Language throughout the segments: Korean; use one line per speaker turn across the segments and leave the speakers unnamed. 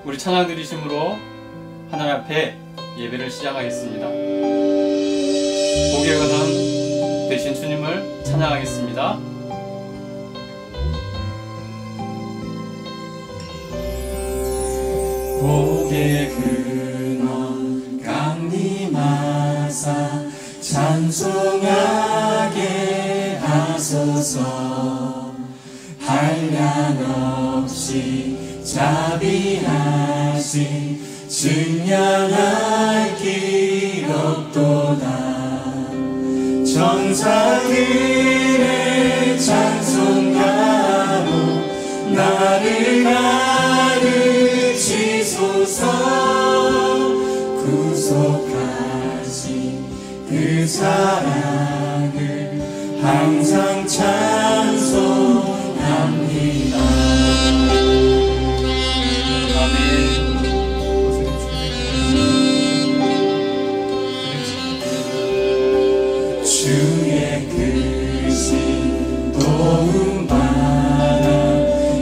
우리 찬양 드리심으로 하나님 앞에 예배를 시작하겠습니다. 복의 근원 되신 주님을 찬양하겠습니다.
복의 근원 강림하사 찬송하게 하소서. 한량 없이 자비하신 증량할 길 없도다. 천사들의 찬송가로 나를 가르치소서. 구속하신 그 사랑을 항상 찬송합니다. 주의 크신 도움 받아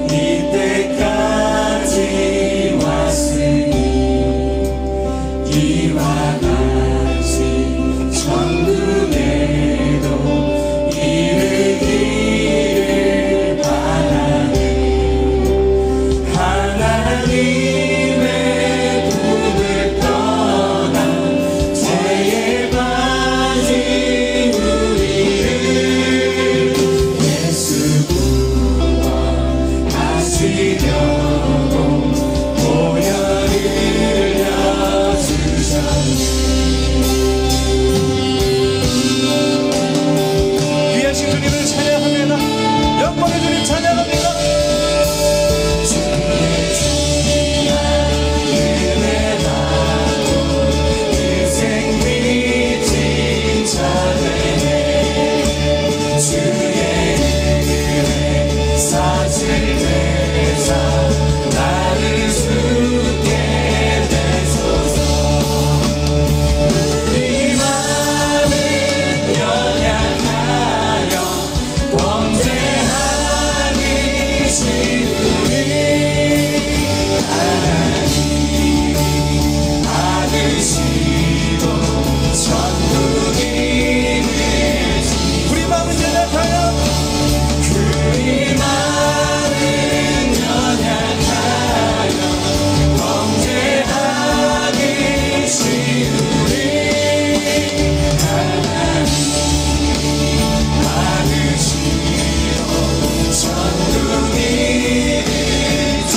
이때까지 왔으니 이와 같이 천국에도 이르기를 바라네. 하나님의 품을 떠나 죄에 빠진 우리를 예수 구원하시려고 보혈을 흘려주셨네. 귀하신 주님을 찬양합니다. 영광의 주님 찬양합니다. 주의 귀한 은혜라도 인생 미친 자되네. 주의 은혜 사실 되사 나를 숨게 되소서. 우리 마음을 연약하여 범죄하기 쉬우니 하나님이 받으시고 천국이 되지. 우리 마음은 연약하여 우리 마음은 연약하여 범죄하기 쉬우니 하나님이 받으시고 천국이 되지.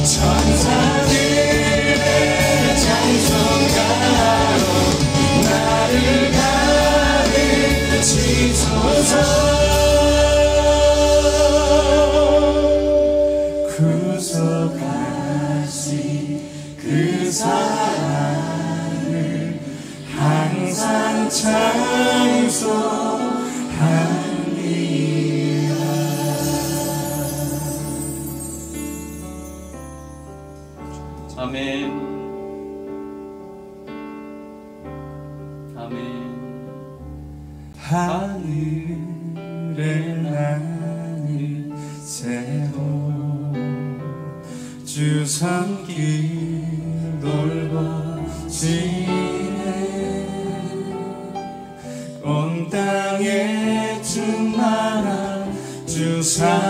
천사들의 찬송가로 나를 가르치소서. 구속하신 그 사랑을 항상 찬송합니다.
아멘. 아멘.
하늘에 나는 새로 주 손길 돌보시네. 온 땅에 충만한 주 사랑으로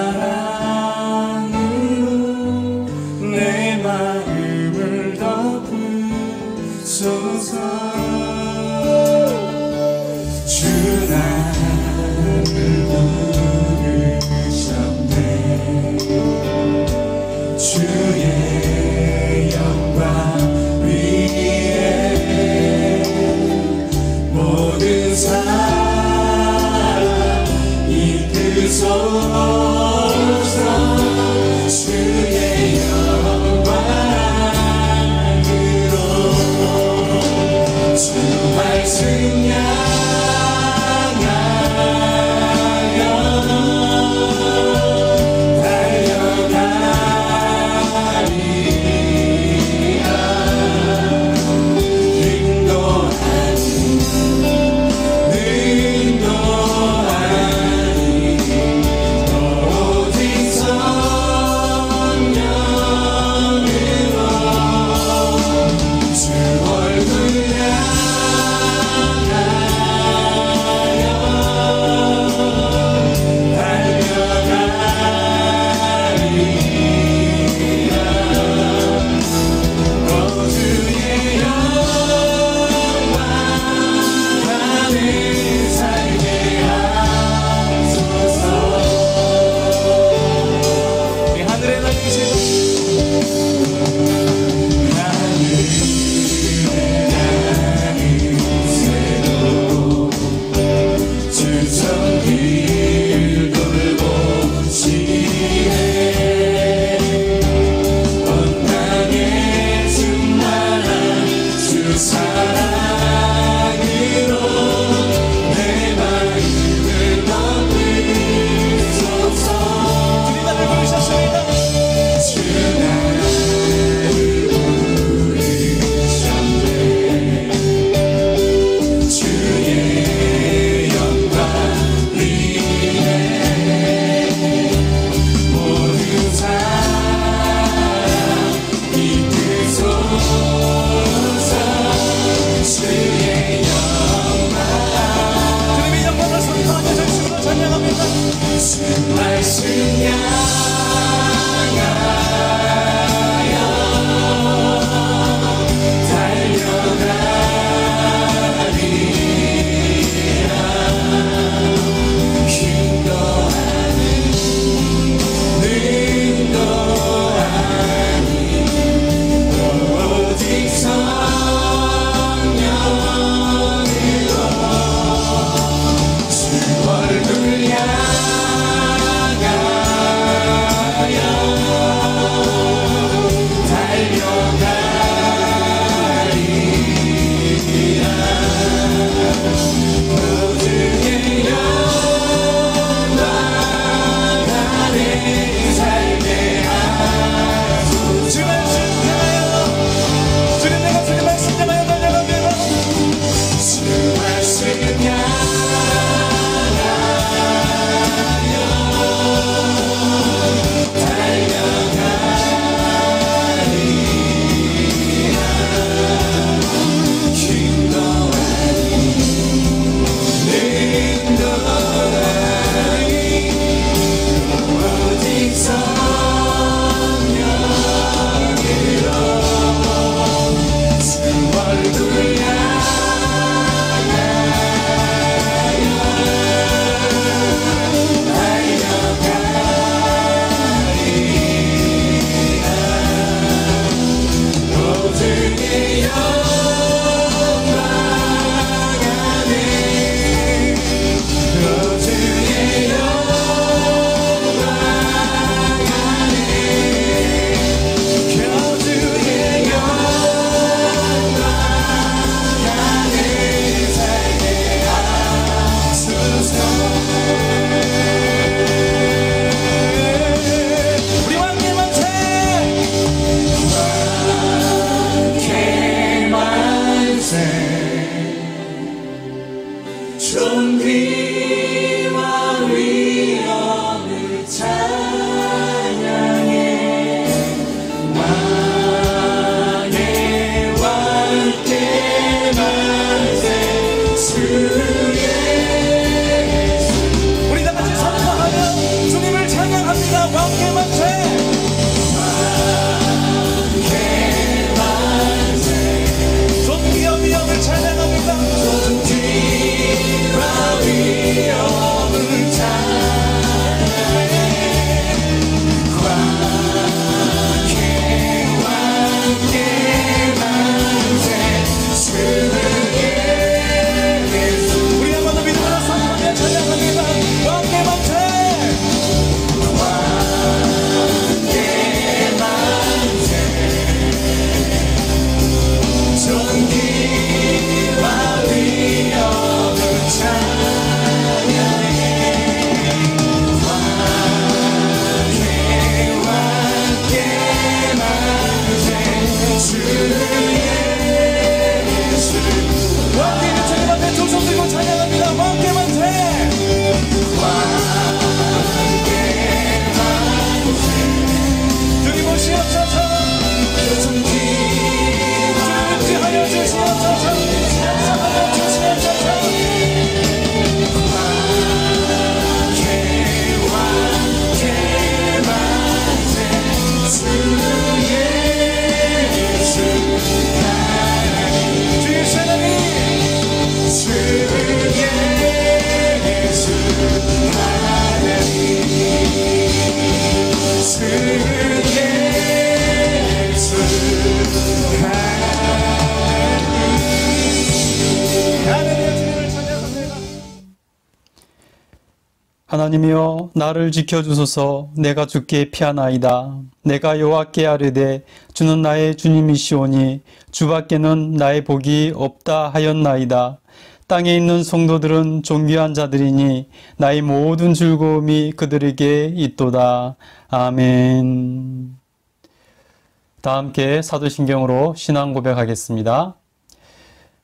내 마음을 덮으소서. 주 나를 부르셨네. 주의 영광 위에 모든 사람 이끄소서. 주의 영광으로 주 말씀 달려가리. 주 예수
왕께 주님 앞에 두 손 들고 찬양합니다. 왕께만 돼. 주님 오시옵소서. 주님 은혜하여 주시옵소서. 역사하여 주시옵소서. 주의 세상이
하나님이여 나를 지켜주소서. 내가 주께 피하나이다. 내가 여호와께 아뢰되 주는 나의 주님이시오니 주밖에는 나의 복이 없다 하였나이다. 땅에 있는 성도들은 존귀한 자들이니 나의 모든 즐거움이 그들에게 있도다. 아멘. 다 함께 사도신경으로 신앙 고백하겠습니다.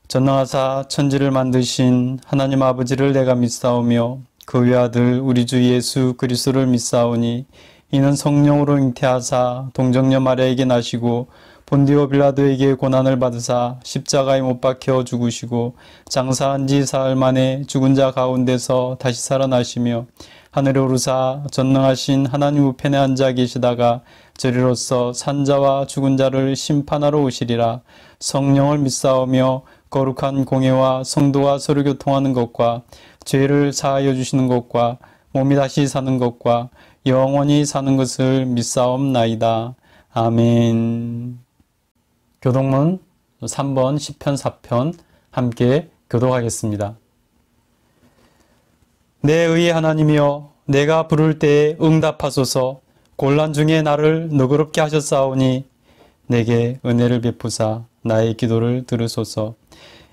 전능하사 천지를 만드신 하나님 아버지를 내가 믿사오며 그 외아들 우리 주 예수 그리스도를 믿사오니 이는 성령으로 잉태하사 동정녀 마리아에게 나시고 본디오 빌라도에게 고난을 받으사 십자가에 못 박혀 죽으시고 장사한 지 사흘 만에 죽은 자 가운데서 다시 살아나시며 하늘에 오르사 전능하신 하나님 우편에 앉아 계시다가 저리로서 산자와 죽은 자를 심판하러 오시리라. 성령을 믿사오며 거룩한 공예와 성도와 서로 교통하는 것과 죄를 사하여 주시는 것과 몸이 다시 사는 것과 영원히 사는 것을 믿사옵나이다. 아멘. 교동문 3번 10편 4편 함께 교독하겠습니다. 내 의의 하나님이여 내가 부를 때에 응답하소서. 곤란 중에 나를 너그럽게 하셨사오니 내게 은혜를 베푸사 나의 기도를 들으소서.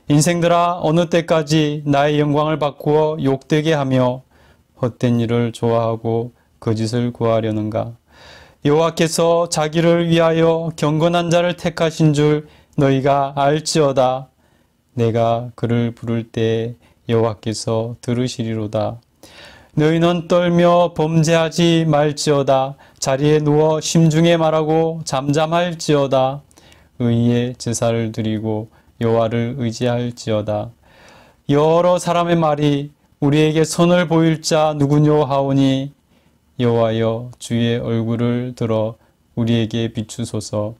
인생들아 어느 때까지 나의 영광을 바꾸어 욕되게 하며 헛된 일을 좋아하고 거짓을 구하려는가. 여호와께서 자기를 위하여 경건한 자를 택하신 줄 너희가 알지어다. 내가 그를 부를 때 여호와께서 들으시리로다. 너희는 떨며 범죄하지 말지어다. 자리에 누워 심중에 말하고 잠잠할지어다. 의의 제사를 드리고 여호와를 의지할지어다. 여러 사람의 말이 우리에게 선을 보일 자 누구뇨 하오니 여호와여 주의 얼굴을 들어 우리에게 비추소서.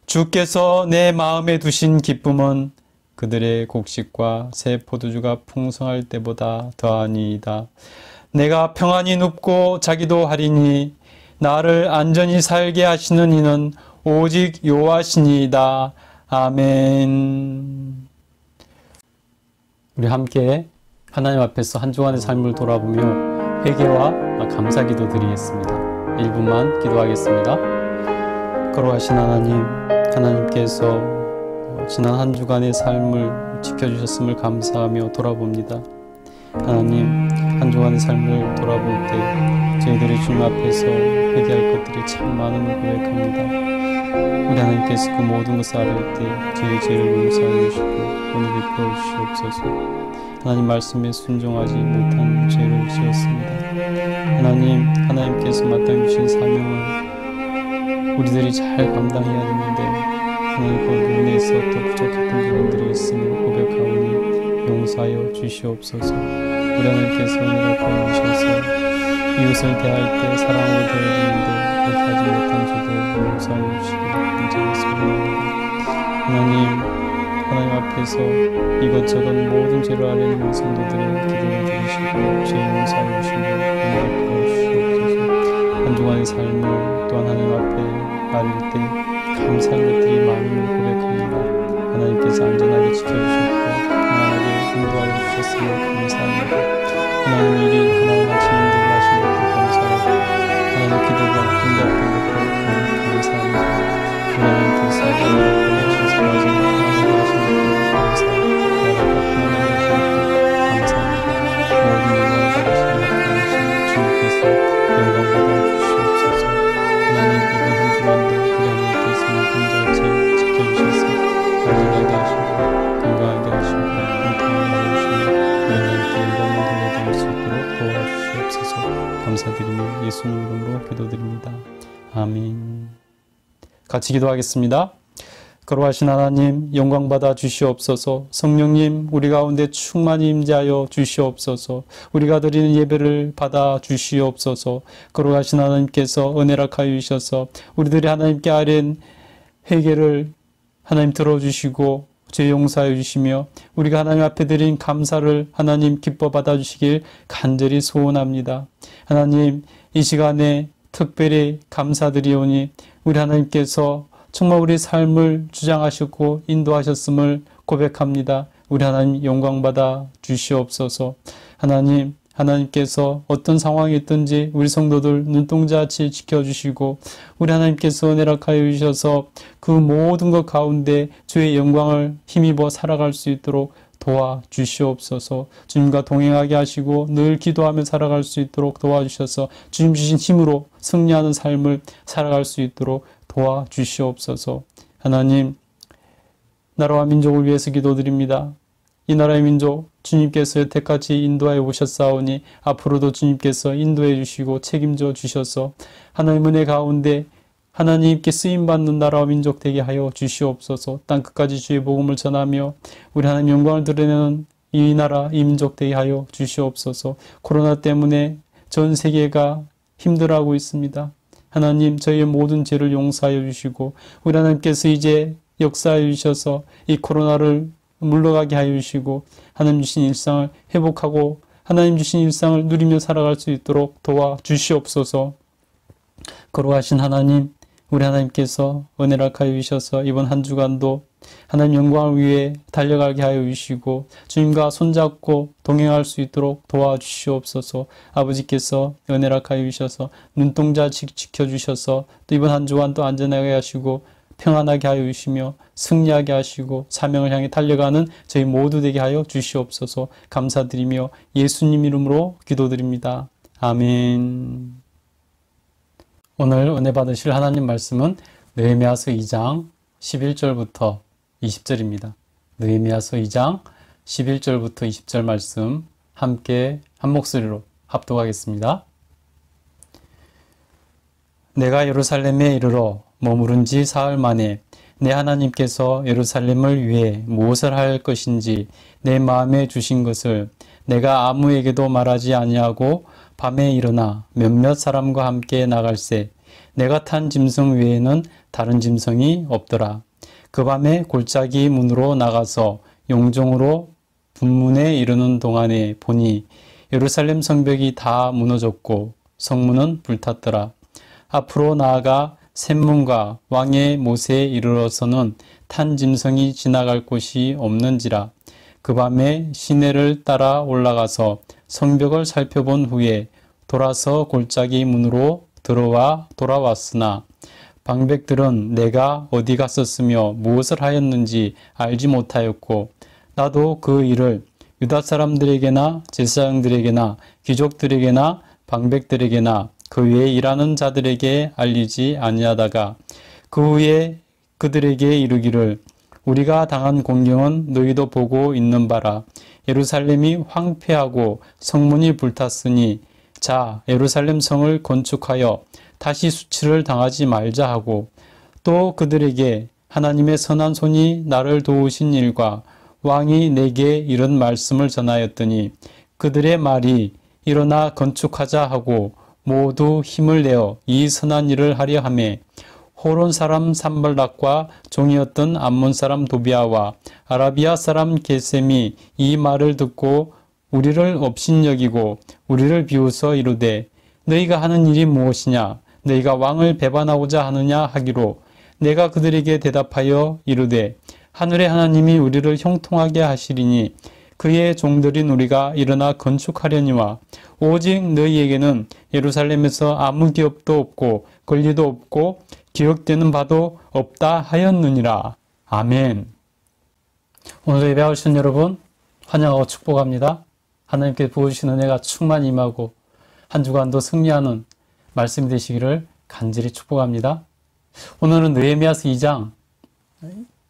주께서 내 마음에 두신 기쁨은 그들의 곡식과 새 포도주가 풍성할 때보다 더하니이다. 내가 평안히 눕고 자기도 하리니 나를 안전히 살게 하시는 이는 오직 여호와시니이다. 아멘. 우리 함께 하나님 앞에서 한 주간의 삶을 돌아보며 회개와 감사기도 드리겠습니다. 1분만 기도하겠습니다. 거룩하신 하나님, 하나님께서 지난 한 주간의 삶을 지켜주셨음을 감사하며 돌아봅니다. 하나님, 한 주간의 삶을 돌아볼 때 저희들이 주님 앞에서 회개할 것들이 참 많음을 고백합니다. 우리 하나님께서 그 모든 것을 알을 때 저희 죄를 용서하여 주시고 은혜 베풀어 주시옵소서. 하나님 말씀에 순종하지 못한 죄를 지었습니다. 하나님, 하나님께서 마땅히 주신 사명을 우리들이 잘 감당해야 되는데 하나님 그 부분에서 더 부족했던 부분들이 있음을 고백하오니 용서하여 주시옵소서. 우리 하나님께서 은혜를 보여주셔서 이웃을 대할 때 사랑으로 대해야 되는데 그렇게 하지 못한 저도 용서하여 주시고 감사합니다. 하나님 앞에서 이것저것 모든 죄를 아뢰는 성도들의 기도를 들으시고 죄 용서하여 주시며 은혜를 보여주시옵소서. 한 주간의 삶을 또한 하나님 앞에 아뢰 때 감사할 것들이 많음을 고백합니다. 하나님께서 안전하게 지켜주셨고 평안하게 인도하여 주셨으면 감사합니다. 하나님 일이 하나하나 진행되게 하신 것도 감사하고 하나님 기도가 응답된 것도 감사합니다. 하나님께서 하나님을 보내주셔서 마지막 하나님 하신 것도 감사하고 나라가 평안하게 하신 것도 감사합니다. 모든 영광을 받으시는 하나님 주님께서 영광 받아 주시옵소서. 하나님 이번 한 주간도 우리 하나님께서 모든 자체 지켜주시고 같이 기도하겠습니다. 거룩하신 하나님, 영광 받아 주시옵소서. 성령님, 우리 가운데 충만히 임재하여 주시옵소서. 우리가 드리는 예배를 받아 주시옵소서. 거룩하신 하나님께서 은혜락하여 주셔서 우리들이 하나님께 아뢰는 회개를 하나님 들어주시고 죄 용서하여 주시며 우리가 하나님 앞에 드린 감사를 하나님 기뻐 받아 주시길 간절히 소원합니다. 하나님, 이 시간에 특별히 감사드리오니 우리 하나님께서 정말 우리 삶을 주장하셨고 인도하셨음을 고백합니다. 우리 하나님 영광 받아 주시옵소서. 하나님, 하나님께서 어떤 상황이 있든지 우리 성도들 눈동자같이 지켜주시고 우리 하나님께서 은혜락하여 주셔서 그 모든 것 가운데 주의 영광을 힘입어 살아갈 수 있도록 도와주시옵소서. 주님과 동행하게 하시고 늘 기도하며 살아갈 수 있도록 도와주셔서 주님 주신 힘으로 승리하는 삶을 살아갈 수 있도록 도와주시옵소서. 하나님, 나라와 민족을 위해서 기도드립니다. 이 나라의 민족 주님께서 여태까지 인도하여 오셨사오니 앞으로도 주님께서 인도해 주시고 책임져 주셔서 하나님 은혜 가운데 하나님께 쓰임받는 나라와 민족 되게 하여 주시옵소서. 땅끝까지 주의 복음을 전하며 우리 하나님 영광을 드러내는 이 나라 이 민족 되게 하여 주시옵소서. 코로나 때문에 전 세계가 힘들어하고 있습니다. 하나님, 저희의 모든 죄를 용서하여 주시고 우리 하나님께서 이제 역사하여 주셔서 이 코로나를 물러가게 하여 주시고 하나님 주신 일상을 회복하고 하나님 주신 일상을 누리며 살아갈 수 있도록 도와주시옵소서. 거룩하신 하나님, 우리 하나님께서 은혜락하여 주셔서 이번 한 주간도 하나님 영광을 위해 달려가게 하여 주시고 주님과 손잡고 동행할 수 있도록 도와주시옵소서. 아버지께서 은혜락하여 주셔서 눈동자 지켜주셔서 또 이번 한 주간 또 안전하게 하시고 평안하게 하여 주시며 승리하게 하시고 사명을 향해 달려가는 저희 모두 되게 하여 주시옵소서. 감사드리며 예수님 이름으로 기도드립니다. 아멘. 오늘 은혜 받으실 하나님 말씀은 느헤미야서 2장 11절부터 20절입니다. 느헤미야서 2장 11절부터 20절 말씀 함께 한 목소리로 합독하겠습니다. 내가 예루살렘에 이르러 머무른 지 사흘 만에 내 하나님께서 예루살렘을 위해 무엇을 할 것인지 내 마음에 주신 것을 내가 아무에게도 말하지 아니하고 밤에 일어나 몇몇 사람과 함께 나갈새 내가 탄 짐승 외에는 다른 짐승이 없더라. 그 밤에 골짜기 문으로 나가서 용종으로 분문에 이르는 동안에 보니 예루살렘 성벽이 다 무너졌고 성문은 불탔더라. 앞으로 나아가 샘문과 왕의 못에 이르러서는 탄 짐승이 지나갈 곳이 없는지라. 그 밤에 시내를 따라 올라가서 성벽을 살펴본 후에 돌아서 골짜기 문으로 돌아왔으나 방백들은 내가 어디 갔었으며 무엇을 하였는지 알지 못하였고 나도 그 일을 유다 사람들에게나 제사장들에게나 귀족들에게나 방백들에게나 그 위에 일하는 자들에게 알리지 아니하다가 그 후에 그들에게 이르기를 우리가 당한 공경은 너희도 보고 있는 바라. 예루살렘이 황폐하고 성문이 불탔으니 자 예루살렘 성을 건축하여 다시 수치를 당하지 말자 하고 또 그들에게 하나님의 선한 손이 나를 도우신 일과 왕이 내게 이런 말씀을 전하였더니 그들의 말이 일어나 건축하자 하고 모두 힘을 내어 이 선한 일을 하려 하매 호론 사람 산발락과 종이었던 암몬 사람 도비아와 아라비아 사람 게셈이 이 말을 듣고 우리를 업신여기고 우리를 비웃어 이르되 너희가 하는 일이 무엇이냐 너희가 왕을 배반하고자 하느냐 하기로 내가 그들에게 대답하여 이르되 하늘의 하나님이 우리를 형통하게 하시리니 그의 종들인 우리가 일어나 건축하려니와 오직 너희에게는 예루살렘에서 아무 기업도 없고 권리도 없고 기억되는 바도 없다 하였느니라. 아멘. 오늘 예배 오신 여러분 환영하고 축복합니다. 하나님께 부어주신 은혜가 충만히 임하고 한 주간도 승리하는 말씀이 되시기를 간절히 축복합니다. 오늘은 느헤미야서 2장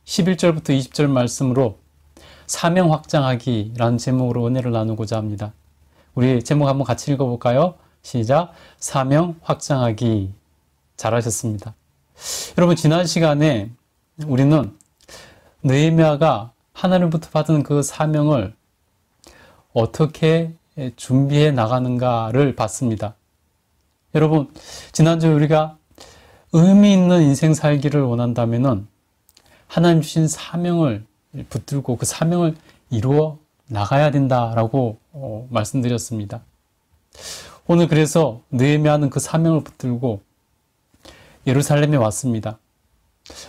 11절부터 20절 말씀으로 사명 확장하기라는 제목으로 은혜를 나누고자 합니다. 우리 제목 한번 같이 읽어볼까요? 시작. 사명 확장하기. 잘하셨습니다. 여러분, 지난 시간에 우리는 느헤미야가 하나님부터 받은 그 사명을 어떻게 준비해 나가는가를 봤습니다. 여러분, 지난주에 우리가 의미 있는 인생 살기를 원한다면은 하나님 주신 사명을 붙들고 그 사명을 이루어 나가야 된다라고 말씀드렸습니다. 오늘 그래서 느헤미야는 그 사명을 붙들고 예루살렘에 왔습니다.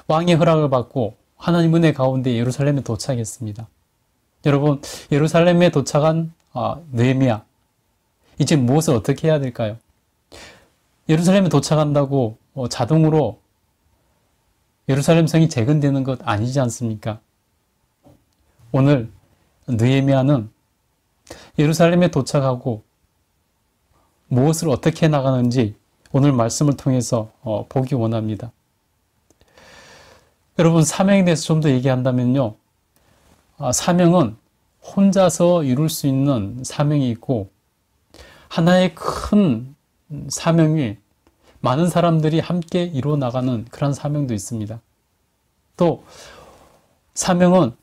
왕의 허락을 받고 하나님 은혜 가운데 예루살렘에 도착했습니다. 여러분, 예루살렘에 도착한 느헤미야, 이제 무엇을 어떻게 해야 될까요? 예루살렘에 도착한다고 자동으로 예루살렘 성이 재건되는 것 아니지 않습니까? 오늘 느헤미야는 예루살렘에 도착하고 무엇을 어떻게 나가는지 오늘 말씀을 통해서 보기 원합니다. 여러분, 사명에 대해서 좀 더 얘기한다면요. 사명은 혼자서 이룰 수 있는 사명이 있고, 하나의 큰 사명이 많은 사람들이 함께 이루어 나가는 그런 사명도 있습니다. 또 사명은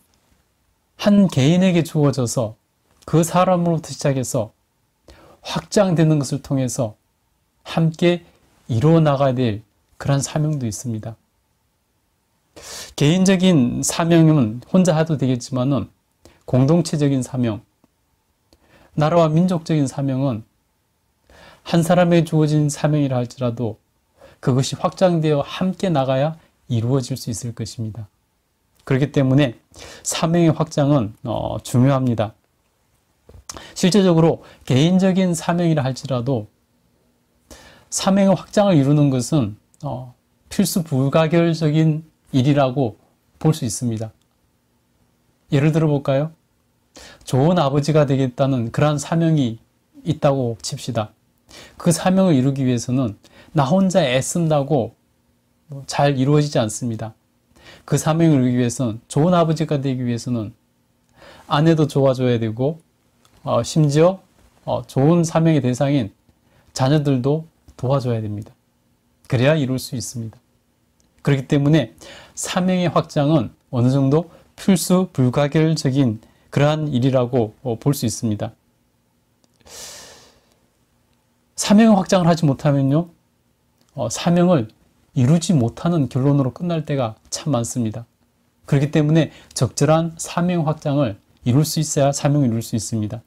한 개인에게 주어져서 그 사람으로부터 시작해서 확장되는 것을 통해서 함께 이루어 나가야 될 그런 사명도 있습니다. 개인적인 사명은 혼자 해도 되겠지만은 공동체적인 사명, 나라와 민족적인 사명은 한 사람에게 주어진 사명이라 할지라도 그것이 확장되어 함께 나가야 이루어질 수 있을 것입니다. 그렇기 때문에 사명의 확장은 중요합니다. 실제적으로 개인적인 사명이라 할지라도 사명의 확장을 이루는 것은 필수 불가결적인 일이라고 볼 수 있습니다. 예를 들어 볼까요? 좋은 아버지가 되겠다는 그러한 사명이 있다고 칩시다. 그 사명을 이루기 위해서는 나 혼자 애쓴다고 잘 이루어지지 않습니다. 그 사명을 이루기 위해서는, 좋은 아버지가 되기 위해서는 아내도 도와줘야 되고, 심지어 좋은 사명의 대상인 자녀들도 도와줘야 됩니다. 그래야 이룰 수 있습니다. 그렇기 때문에 사명의 확장은 어느 정도 필수 불가결적인 그러한 일이라고 볼 수 있습니다. 사명의 확장을 하지 못하면요, 사명을 이루지 못하는 결론으로 끝날 때가 참 많습니다. 그렇기 때문에 적절한 사명 확장을 이룰 수 있어야 사명을 이룰 수 있습니다.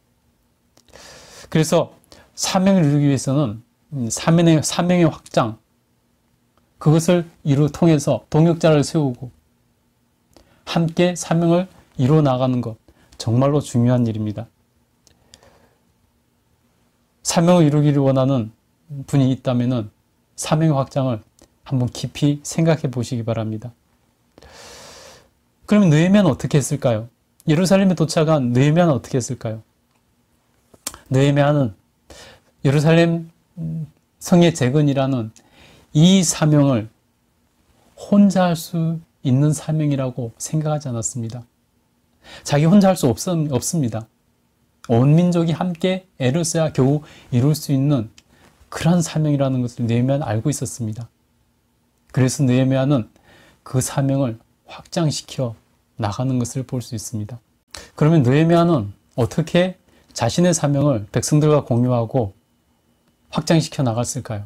그래서 사명을 이루기 위해서는 사명의 확장, 그것을 통해서 동역자를 세우고 함께 사명을 이루어 나가는 것, 정말로 중요한 일입니다. 사명을 이루기를 원하는 분이 있다면 사명의 확장을 한번 깊이 생각해 보시기 바랍니다. 그러면 느헤미야는 어떻게 했을까요? 예루살렘에 도착한 느헤미야는 어떻게 했을까요? 느헤미야는 예루살렘 성의 재건이라는 이 사명을 혼자 할 수 있는 사명이라고 생각하지 않았습니다. 자기 혼자 할 수 없습니다. 온 민족이 함께 애를 써야 겨우 이룰 수 있는 그러한 사명이라는 것을 느헤미야는 알고 있었습니다. 그래서 느헤미야는 그 사명을 확장시켜 나가는 것을 볼 수 있습니다. 그러면 느헤미야는 어떻게 자신의 사명을 백성들과 공유하고 확장시켜 나갔을까요?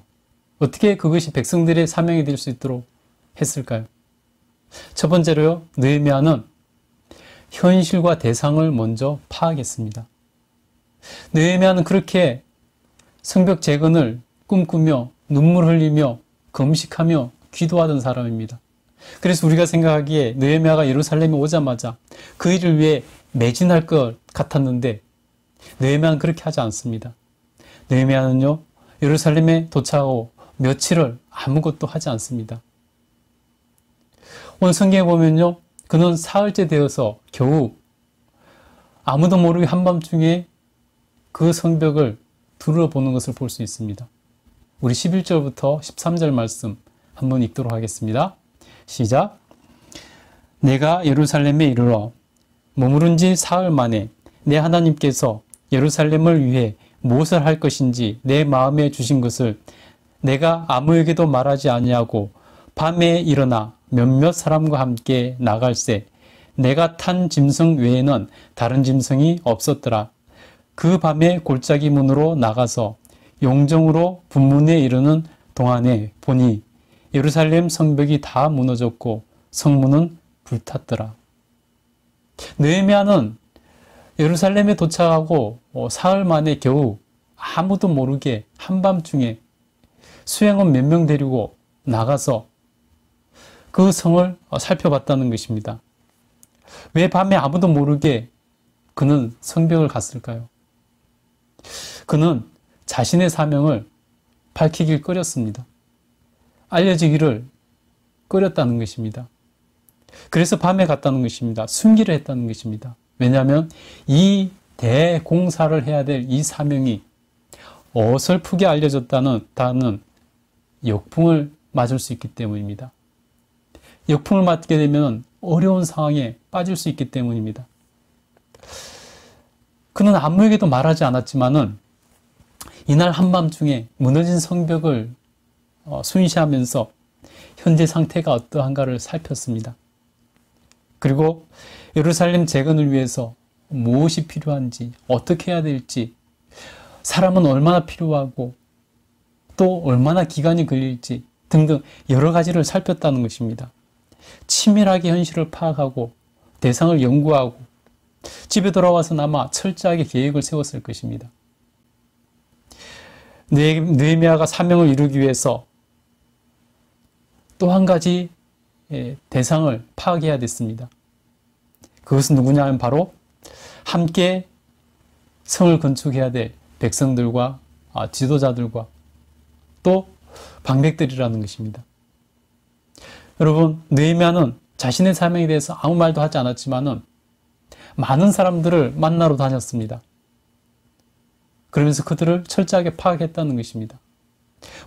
어떻게 그것이 백성들의 사명이 될 수 있도록 했을까요? 첫 번째로요, 느헤미야는 현실과 대상을 먼저 파악했습니다. 느헤미야는 그렇게 성벽 재건을 꿈꾸며 눈물 흘리며 금식하며 기도하던 사람입니다. 그래서 우리가 생각하기에 느헤미야가 예루살렘에 오자마자 그 일을 위해 매진할 것 같았는데 느헤미야는 그렇게 하지 않습니다. 느헤미야는요, 예루살렘에 도착하고 며칠을 아무것도 하지 않습니다. 오늘 성경에 보면요, 그는 사흘째 되어서 겨우 아무도 모르게 한밤중에 그 성벽을 둘러보는 것을 볼 수 있습니다. 우리 11절부터 13절 말씀 한번 읽도록 하겠습니다. 시작. 내가 예루살렘에 이르러 머무른 지 사흘 만에 내 하나님께서 예루살렘을 위해 무엇을 할 것인지 내 마음에 주신 것을 내가 아무에게도 말하지 아니하고 밤에 일어나 몇몇 사람과 함께 나갈새 내가 탄 짐승 외에는 다른 짐승이 없었더라. 그 밤에 골짜기 문으로 나가서 용정으로 분문에 이르는 동안에 보니 예루살렘 성벽이 다 무너졌고 성문은 불탔더라. 느헤미야는 예루살렘에 도착하고 사흘 만에 겨우 아무도 모르게 한밤중에 수행원 몇 명 데리고 나가서 그 성을 살펴봤다는 것입니다. 왜 밤에 아무도 모르게 그는 성벽을 갔을까요? 그는 자신의 사명을 밝히길 꺼렸습니다. 알려지기를 꺼렸다는 것입니다. 그래서 밤에 갔다는 것입니다. 숨기려 했다는 것입니다. 왜냐하면 이 대공사를 해야 될 이 사명이 어설프게 알려졌다는 역풍을 맞을 수 있기 때문입니다. 역풍을 맞게 되면 어려운 상황에 빠질 수 있기 때문입니다. 그는 아무에게도 말하지 않았지만은 이날 한밤중에 무너진 성벽을 순시하면서 현재 상태가 어떠한가를 살폈습니다. 그리고 예루살렘 재건을 위해서 무엇이 필요한지, 어떻게 해야 될지, 사람은 얼마나 필요하고 또 얼마나 기간이 걸릴지 등등 여러 가지를 살폈다는 것입니다. 치밀하게 현실을 파악하고 대상을 연구하고 집에 돌아와서 아마 철저하게 계획을 세웠을 것입니다. 느헤미야가 사명을 이루기 위해서 또 한 가지 대상을 파악해야 됐습니다. 그것은 누구냐 하면 바로 함께 성을 건축해야 될 백성들과 지도자들과 또 방백들이라는 것입니다. 여러분, 느헤미야는 자신의 사명에 대해서 아무 말도 하지 않았지만은 많은 사람들을 만나러 다녔습니다. 그러면서 그들을 철저하게 파악했다는 것입니다.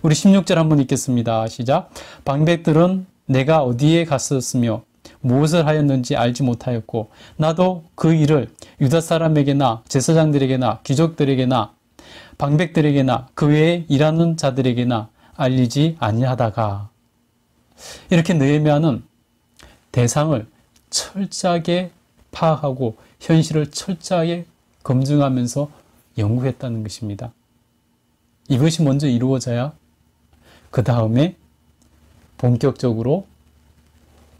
우리 16절 한번 읽겠습니다. 시작. 방백들은 내가 어디에 갔었으며 무엇을 하였는지 알지 못하였고 나도 그 일을 유다 사람에게나 제사장들에게나 귀족들에게나 방백들에게나 그 외에 일하는 자들에게나 알리지 아니하다가. 이렇게 느헤미야는 대상을 철저하게 파악하고 현실을 철저하게 검증하면서 연구했다는 것입니다. 이것이 먼저 이루어져야 그 다음에 본격적으로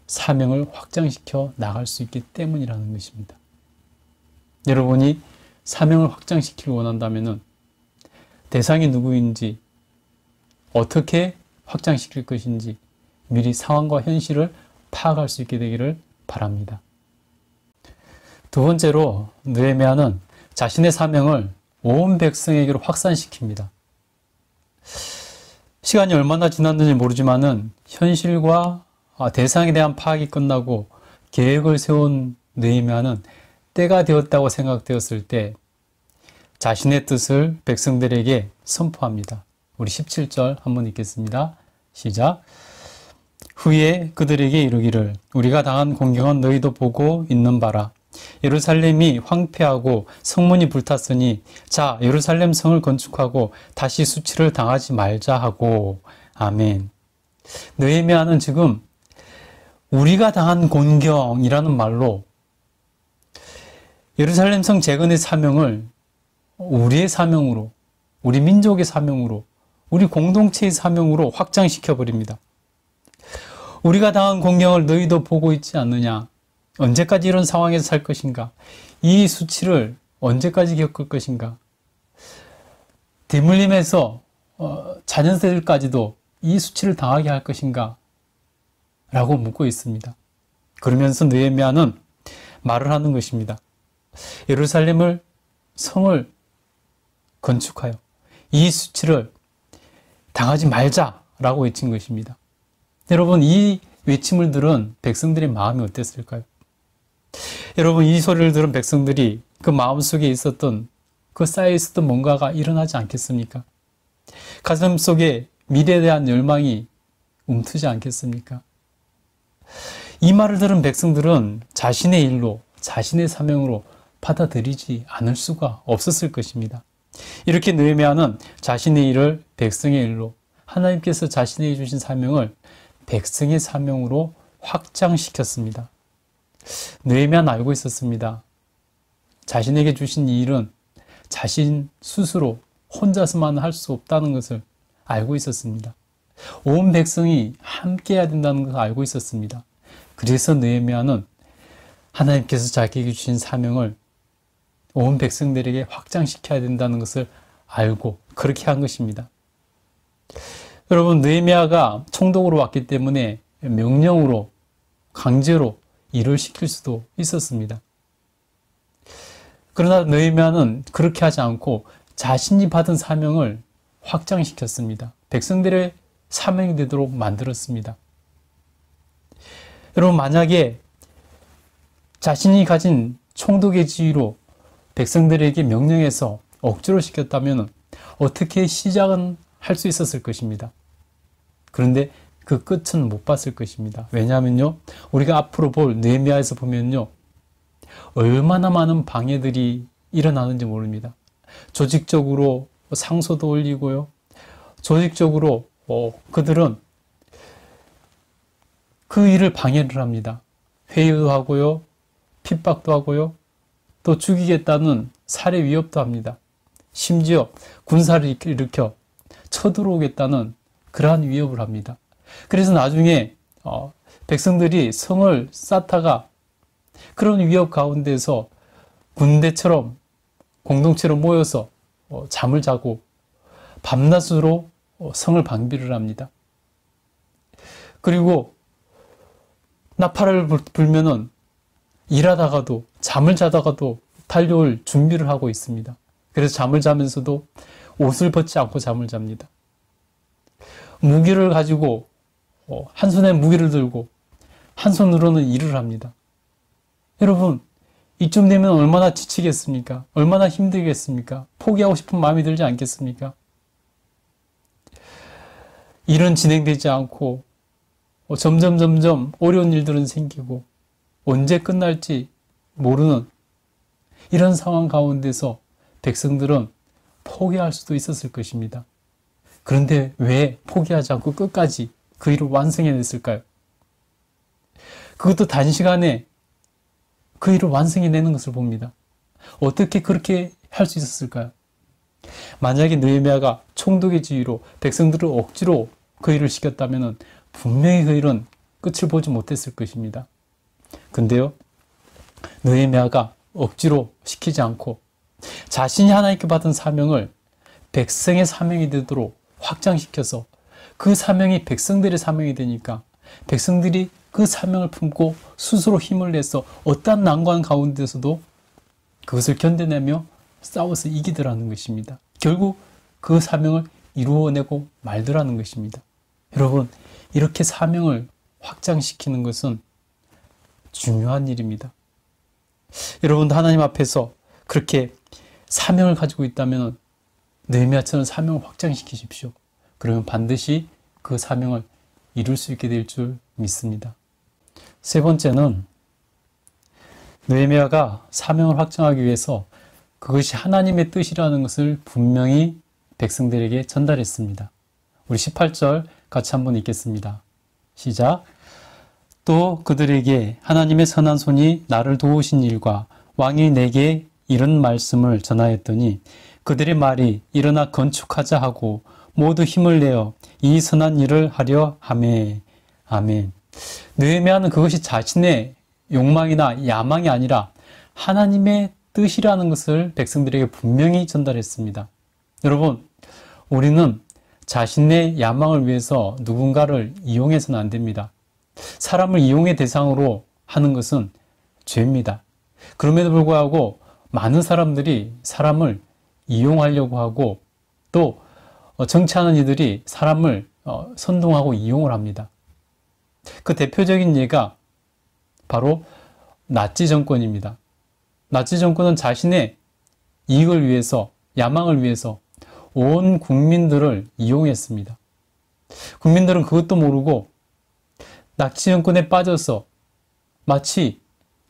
사명을 확장시켜 나갈 수 있기 때문이라는 것입니다. 여러분이 사명을 확장시키길 원한다면 대상이 누구인지, 어떻게 확장시킬 것인지 미리 상황과 현실을 파악할 수 있게 되기를 바랍니다. 두 번째로 느헤미야는 자신의 사명을 온 백성에게로 확산시킵니다. 시간이 얼마나 지났는지 모르지만은 현실과 대상에 대한 파악이 끝나고 계획을 세운 느헤미야는 때가 되었다고 생각되었을 때 자신의 뜻을 백성들에게 선포합니다. 우리 17절 한번 읽겠습니다. 시작. 후에 그들에게 이르기를 우리가 당한 공경은 너희도 보고 있는 바라. 예루살렘이 황폐하고 성문이 불탔으니 자 예루살렘 성을 건축하고 다시 수치를 당하지 말자 하고. 아멘. 느헤미야는 지금 우리가 당한 곤경이라는 말로 예루살렘 성 재건의 사명을 우리의 사명으로, 우리 민족의 사명으로, 우리 공동체의 사명으로 확장시켜 버립니다. 우리가 당한 공경을 너희도 보고 있지 않느냐? 언제까지 이런 상황에서 살 것인가? 이 수치를 언제까지 겪을 것인가? 대물림에서 자녀들까지도 이 수치를 당하게 할 것인가? 라고 묻고 있습니다. 그러면서 느헤미야는 말을 하는 것입니다. 예루살렘을, 성을 건축하여 이 수치를 당하지 말자라고 외친 것입니다. 여러분, 이 외침을 들은 백성들의 마음이 어땠을까요? 여러분, 이 소리를 들은 백성들이 그 마음속에 있었던, 그 쌓여 있었던 뭔가가 일어나지 않겠습니까? 가슴 속에 미래에 대한 열망이 움트지 않겠습니까? 이 말을 들은 백성들은 자신의 일로, 자신의 사명으로 받아들이지 않을 수가 없었을 것입니다. 이렇게 느헤미야는 자신의 일을 백성의 일로, 하나님께서 자신에게 주신 사명을 백성의 사명으로 확장시켰습니다. 느헤미야는 알고 있었습니다. 자신에게 주신 이 일은 자신 스스로 혼자서만 할 수 없다는 것을 알고 있었습니다. 온 백성이 함께 해야 된다는 것을 알고 있었습니다. 그래서 느헤미야는 하나님께서 자기에게 주신 사명을 온 백성들에게 확장시켜야 된다는 것을 알고 그렇게 한 것입니다. 여러분, 느헤미야가 총독으로 왔기 때문에 명령으로 강제로 일을 시킬 수도 있었습니다. 그러나 느헤미야는 그렇게 하지 않고 자신이 받은 사명을 확장시켰습니다. 백성들의 사명이 되도록 만들었습니다. 여러분, 만약에 자신이 가진 총독의 지위로 백성들에게 명령해서 억지로 시켰다면 어떻게 시작은 할 수 있었을 것입니다. 그런데 그 끝은 못 봤을 것입니다. 왜냐하면요, 우리가 앞으로 볼 느헤미야에서 보면요, 얼마나 많은 방해들이 일어나는지 모릅니다. 조직적으로 상소도 올리고요, 조직적으로 그들은 그 일을 방해를 합니다. 회유도 하고요, 핍박도 하고요, 또 죽이겠다는 살해 위협도 합니다. 심지어 군사를 일으켜 쳐들어오겠다는 그러한 위협을 합니다. 그래서 나중에 백성들이 성을 쌓다가 그런 위협 가운데서 군대처럼 공동체로 모여서 잠을 자고 밤낮으로 성을 방비를 합니다. 그리고 나팔을 불면은 일하다가도 잠을 자다가도 달려올 준비를 하고 있습니다. 그래서 잠을 자면서도 옷을 벗지 않고 잠을 잡니다. 무기를 가지고 한 손에 무기를 들고 한 손으로는 일을 합니다. 여러분, 이쯤 되면 얼마나 지치겠습니까? 얼마나 힘들겠습니까? 포기하고 싶은 마음이 들지 않겠습니까? 일은 진행되지 않고 점점 어려운 일들은 생기고 언제 끝날지 모르는 이런 상황 가운데서 백성들은 포기할 수도 있었을 것입니다. 그런데 왜 포기하지 않고 끝까지 그 일을 완성해냈을까요? 그것도 단시간에 그 일을 완성해내는 것을 봅니다. 어떻게 그렇게 할 수 있었을까요? 만약에 느헤미야가 총독의 지위로 백성들을 억지로 그 일을 시켰다면 분명히 그 일은 끝을 보지 못했을 것입니다. 근데요, 느헤미야가 억지로 시키지 않고 자신이 하나님께 받은 사명을 백성의 사명이 되도록 확장시켜서 그 사명이 백성들의 사명이 되니까 백성들이 그 사명을 품고 스스로 힘을 내서 어떠한 난관 가운데서도 그것을 견뎌내며 싸워서 이기더라는 것입니다. 결국 그 사명을 이루어내고 말더라는 것입니다. 여러분, 이렇게 사명을 확장시키는 것은 중요한 일입니다. 여러분도 하나님 앞에서 그렇게 사명을 가지고 있다면 느헤미야처럼 사명을 확장시키십시오. 그러면 반드시 그 사명을 이룰 수 있게 될 줄 믿습니다. 세 번째는 느헤미야가 사명을 확장하기 위해서 그것이 하나님의 뜻이라는 것을 분명히 백성들에게 전달했습니다. 우리 18절 같이 한번 읽겠습니다. 시작. 또 그들에게 하나님의 선한 손이 나를 도우신 일과 왕이 내게 이런 말씀을 전하였더니 그들의 말이 일어나 건축하자 하고 모두 힘을 내어 이 선한 일을 하려 하매. 아멘. 느헤미야는 그것이 자신의 욕망이나 야망이 아니라 하나님의 뜻이라는 것을 백성들에게 분명히 전달했습니다. 여러분, 우리는 자신의 야망을 위해서 누군가를 이용해서는 안 됩니다. 사람을 이용의 대상으로 하는 것은 죄입니다. 그럼에도 불구하고 많은 사람들이 사람을 이용하려고 하고 또 정치하는 이들이 사람을 선동하고 이용을 합니다. 그 대표적인 예가 바로 나치 정권입니다. 나치 정권은 자신의 이익을 위해서, 야망을 위해서 온 국민들을 이용했습니다. 국민들은 그것도 모르고 나치 정권에 빠져서 마치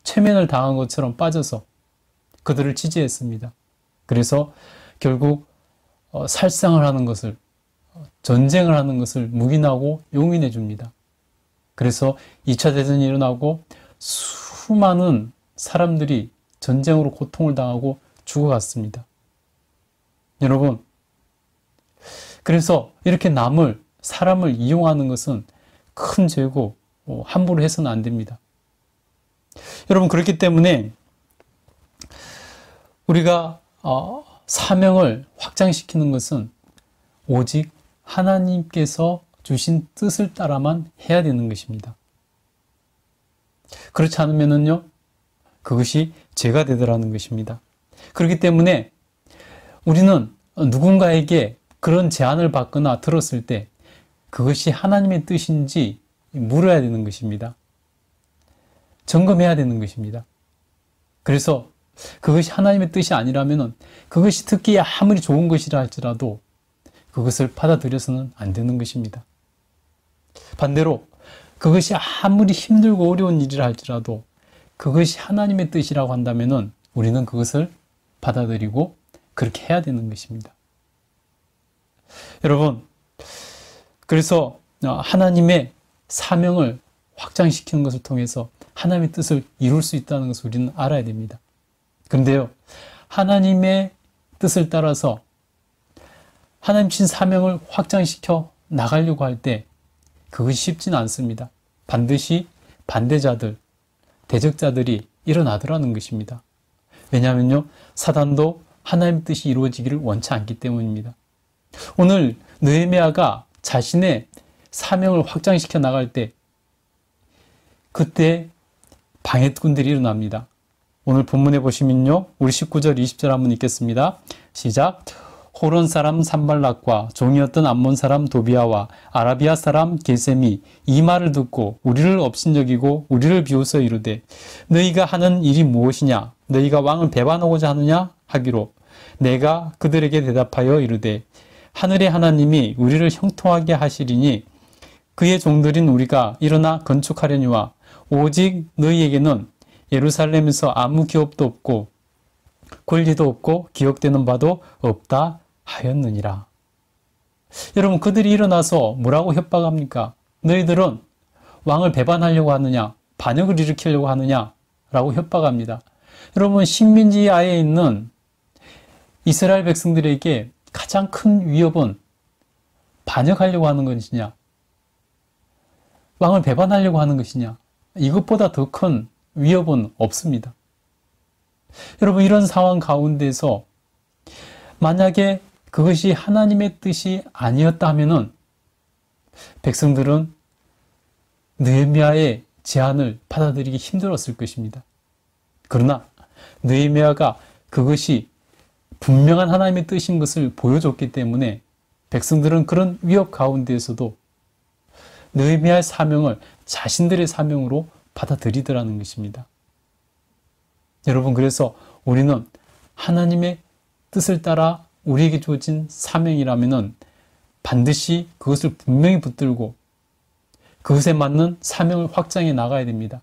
최면을 당한 것처럼 빠져서 그들을 지지했습니다. 그래서 결국 살상을 하는 것을, 전쟁을 하는 것을 묵인하고 용인해 줍니다. 그래서 2차 대전이 일어나고 수많은 사람들이 전쟁으로 고통을 당하고 죽어갔습니다. 여러분, 그래서 이렇게 사람을 이용하는 것은 큰 죄고 함부로 해서는 안 됩니다. 여러분, 그렇기 때문에 우리가 사명을 확장시키는 것은 오직 하나님께서 주신 뜻을 따라만 해야 되는 것입니다. 그렇지 않으면요, 그것이 죄가 되더라는 것입니다. 그렇기 때문에 우리는 누군가에게 그런 제안을 받거나 들었을 때 그것이 하나님의 뜻인지 물어야 되는 것입니다. 점검해야 되는 것입니다. 그래서 그것이 하나님의 뜻이 아니라면 그것이 듣기에 아무리 좋은 것이라 할지라도 그것을 받아들여서는 안 되는 것입니다. 반대로 그것이 아무리 힘들고 어려운 일이라 할지라도 그것이 하나님의 뜻이라고 한다면 우리는 그것을 받아들이고 그렇게 해야 되는 것입니다. 여러분, 그래서 하나님의 사명을 확장시키는 것을 통해서 하나님의 뜻을 이룰 수 있다는 것을 우리는 알아야 됩니다. 그런데요, 하나님의 뜻을 따라서 하나님 주신 사명을 확장시켜 나가려고 할 때 그것이 쉽지는 않습니다. 반드시 반대자들, 대적자들이 일어나더라는 것입니다. 왜냐하면요, 사단도 하나님의 뜻이 이루어지기를 원치 않기 때문입니다. 오늘 느헤미야가 자신의 사명을 확장시켜 나갈 때 그때 방해꾼들이 일어납니다. 오늘 본문에 보시면요, 우리 19절 20절 한번 읽겠습니다. 시작. 호론 사람 산발락과 종이었던 암몬 사람 도비아와 아라비아 사람 게셈이 이 말을 듣고 우리를 업신여기고 우리를 비웃어 이르되 너희가 하는 일이 무엇이냐? 너희가 왕을 배반하고자 하느냐? 하기로 내가 그들에게 대답하여 이르되 하늘의 하나님이 우리를 형통하게 하시리니 그의 종들인 우리가 일어나 건축하려니와 오직 너희에게는 예루살렘에서 아무 기업도 없고 권리도 없고 기억되는 바도 없다 하였느니라. 여러분, 그들이 일어나서 뭐라고 협박합니까? 너희들은 왕을 배반하려고 하느냐? 반역을 일으키려고 하느냐? 라고 협박합니다. 여러분, 식민지 하에 있는 이스라엘 백성들에게 가장 큰 위협은 반역하려고 하는 것이냐? 왕을 배반하려고 하는 것이냐? 이것보다 더 큰 위협은 없습니다. 여러분, 이런 상황 가운데서 만약에 그것이 하나님의 뜻이 아니었다 하면은 백성들은 느헤미야의 제안을 받아들이기 힘들었을 것입니다. 그러나 느헤미야가 그것이 분명한 하나님의 뜻인 것을 보여줬기 때문에 백성들은 그런 위협 가운데에서도 느헤미야의 사명을 자신들의 사명으로 받아들이더라는 것입니다. 여러분, 그래서 우리는 하나님의 뜻을 따라 우리에게 주어진 사명이라면 반드시 그것을 분명히 붙들고 그것에 맞는 사명을 확장해 나가야 됩니다.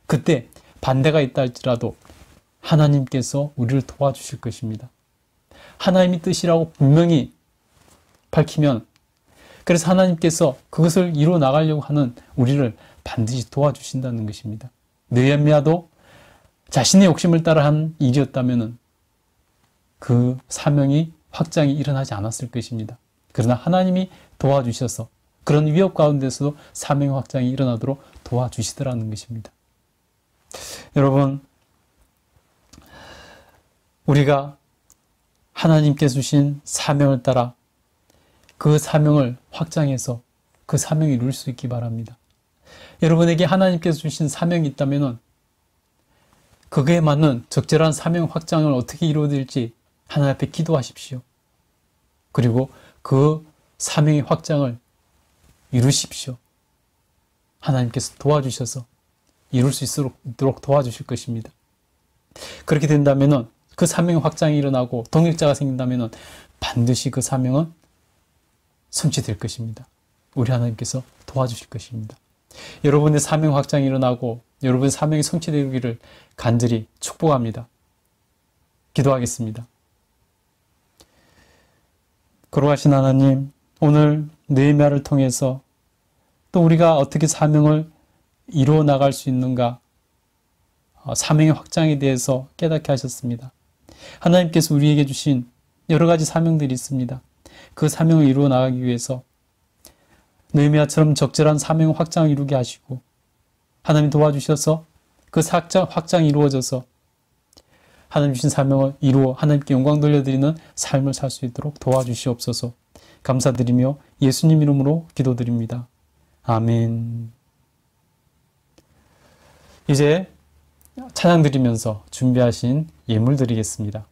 그때 반대가 있다 할지라도 하나님께서 우리를 도와주실 것입니다. 하나님의 뜻이라고 분명히 밝히면, 그래서 하나님께서 그것을 이루어 나가려고 하는 우리를 반드시 도와주신다는 것입니다. 느헤미야도 자신의 욕심을 따라 한 일이었다면 그 사명이 확장이 일어나지 않았을 것입니다. 그러나 하나님이 도와주셔서 그런 위협 가운데서도 사명 확장이 일어나도록 도와주시더라는 것입니다. 여러분, 우리가 하나님께서 주신 사명을 따라 그 사명을 확장해서 그 사명을 이룰 수 있기 바랍니다. 여러분에게 하나님께서 주신 사명이 있다면 그거에 맞는 적절한 사명 확장을 어떻게 이루어질지 하나님 앞에 기도하십시오. 그리고 그 사명의 확장을 이루십시오. 하나님께서 도와주셔서 이룰 수 있도록 도와주실 것입니다. 그렇게 된다면 그 사명의 확장이 일어나고 동역자가 생긴다면 반드시 그 사명은 성취될 것입니다. 우리 하나님께서 도와주실 것입니다. 여러분의 사명 확장이 일어나고 여러분의 사명이 성취되기를 간절히 축복합니다. 기도하겠습니다. 거룩하신 하나님, 오늘 느헤미야를 통해서 또 우리가 어떻게 사명을 이루어 나갈 수 있는가? 사명의 확장에 대해서 깨닫게 하셨습니다. 하나님께서 우리에게 주신 여러 가지 사명들이 있습니다. 그 사명을 이루어 나가기 위해서 느헤미야처럼 적절한 사명 확장을 이루게 하시고 하나님 도와주셔서 그 확장이 이루어져서 하나님 주신 사명을 이루어 하나님께 영광 돌려드리는 삶을 살 수 있도록 도와주시옵소서. 감사드리며 예수님 이름으로 기도드립니다. 아멘. 이제 찬양 드리면서 준비하신 예물 드리겠습니다.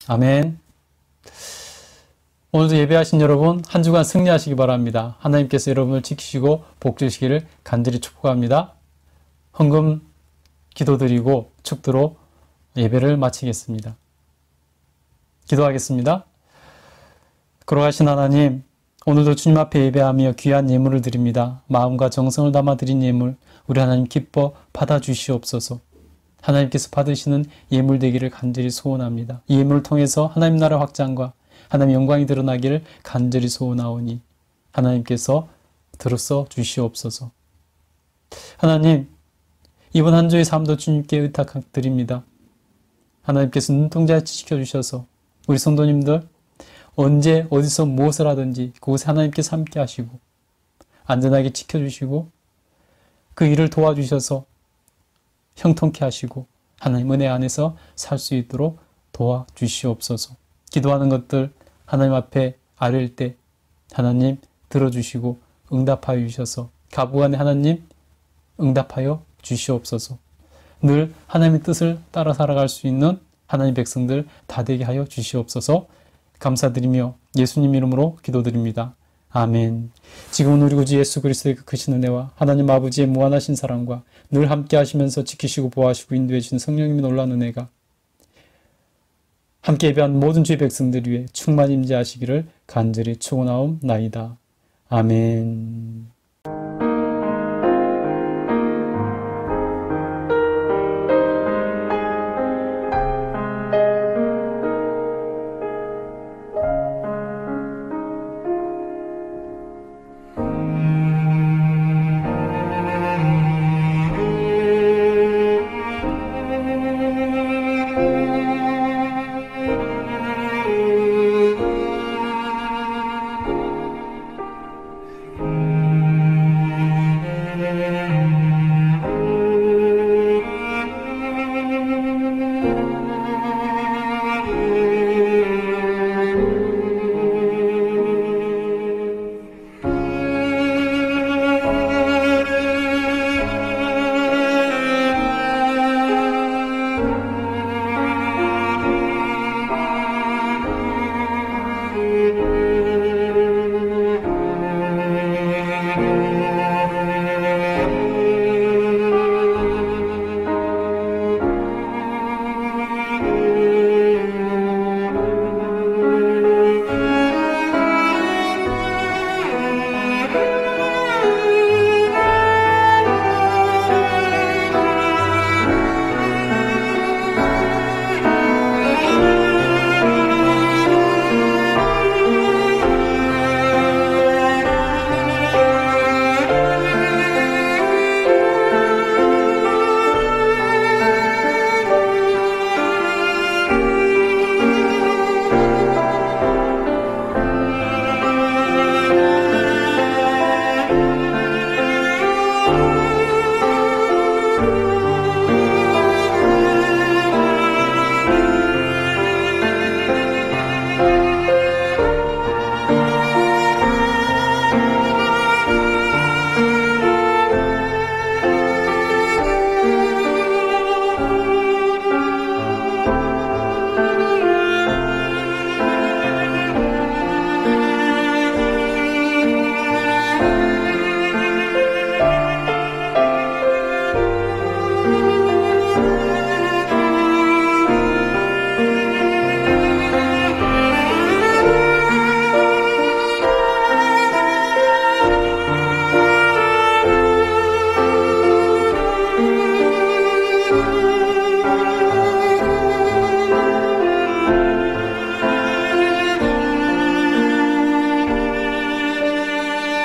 아멘. 오늘도 예배하신 여러분 한 주간 승리하시기 바랍니다. 하나님께서 여러분을 지키시고 복 주시기를 간절히 축복합니다. 헌금 기도드리고 축도로 예배를 마치겠습니다. 기도하겠습니다. 걸어가신 하나님, 오늘도 주님 앞에 예배하며 귀한 예물을 드립니다. 마음과 정성을 담아 드린 예물, 우리 하나님 기뻐 받아주시옵소서. 하나님께서 받으시는 예물 되기를 간절히 소원합니다. 이 예물을 통해서 하나님 나라 확장과 하나님 영광이 드러나기를 간절히 소원하오니 하나님께서 들어서 주시옵소서. 하나님, 이번 한 주의 삶도 주님께 의탁드립니다. 하나님께서 눈동자에 지켜주셔서 우리 성도님들 언제 어디서 무엇을 하든지 그곳에 하나님께서 함께 하시고 안전하게 지켜주시고 그 일을 도와주셔서 형통케 하시고 하나님 은혜 안에서 살 수 있도록 도와주시옵소서. 기도하는 것들 하나님 앞에 아뢰일 때 하나님 들어주시고 응답하여 주셔서 가부간에 하나님 응답하여 주시옵소서. 늘 하나님의 뜻을 따라 살아갈 수 있는 하나님 백성들 다 되게 하여 주시옵소서. 감사드리며 예수님 이름으로 기도드립니다. 아멘. 지금은 우리 구주 예수 그리스도의 그 크신 은혜와 하나님 아버지의 무한하신 사랑과 늘 함께 하시면서 지키시고 보호하시고 인도해 주신 성령님의 놀라운 은혜가 함께 예배한 모든 주의 백성들 위해 충만히 임재하시기를 간절히 축원하옵나이다. 아멘.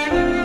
주님